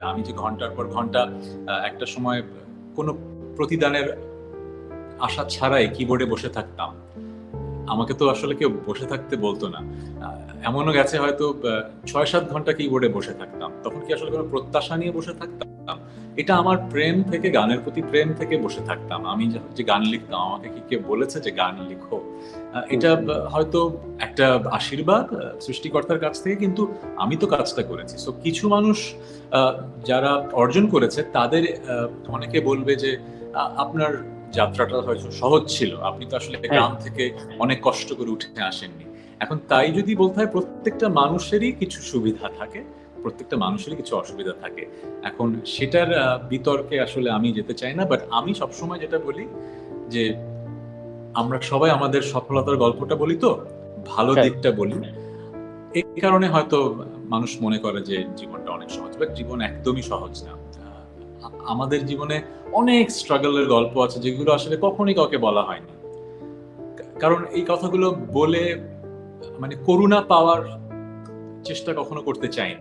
আমি যে ঘন্টার পর ঘন্টা একটা সময় কোনো প্রতিদানের আশা ছাড়াই কিবোর্ডে বসে থাকতাম। আমাকে তো আসলে কেউ বসে থাকতে বলতো না। এমনও গেছে হয়তো ৬-৭ ঘন্টা কিবোর্ডে বসে থাকতাম। তখন কি আসলে কোনো প্রত্যাশা নিয়ে বসে থাকতাম? এটা আমার প্রেম থেকে, গানের প্রতি প্রেম থেকে বসে থাকতাম। আমি যে গান লিখতাম, আমাকে কি কেউ বলেছে যে গান লিখো? এটা হয়তো একটা আশীর্বাদ সৃষ্টিকর্তার কাছ থেকে, কিন্তু আমি তো কাজটা করেছি। সো কিছু মানুষ আ যারা অর্জন করেছে তাদের অনেকে বলবে যে আপনার যাত্রাটা হয়তো সহজ ছিল। আপনি তো আসলে হ্যাঁ। গ্রাম থেকে অনেক কষ্ট করে উঠে আসেননি। এখন তাই যদি বলতে হয়, প্রত্যেকটা মানুষেরই কিছু সুবিধা থাকে, প্রত্যেকটা মানুষেরই কিছু অসুবিধা থাকে। এখন সেটার বিতর্কে আসলে আমি যেতে চাই না। বাট আমি সবসময় যেটা বলি যে, আমরা সবাই আমাদের সফলতার গল্পটা বলি তো, ভালো হ্যাঁ। দিকটা বলি। এই কারণে হয়তো মানুষ মনে করে যে জীবনটা অনেক সহজ। বাট জীবন একদমই সহজ না। আমাদের জীবনে অনেক স্ট্রাগল এর গল্প আছে যেগুলো আসলে কখনোই কাউকে বলা হয়নি। কারণ এই কথাগুলো বলে মানে করুণা পাওয়ার চেষ্টা কখনো করতে চাই না।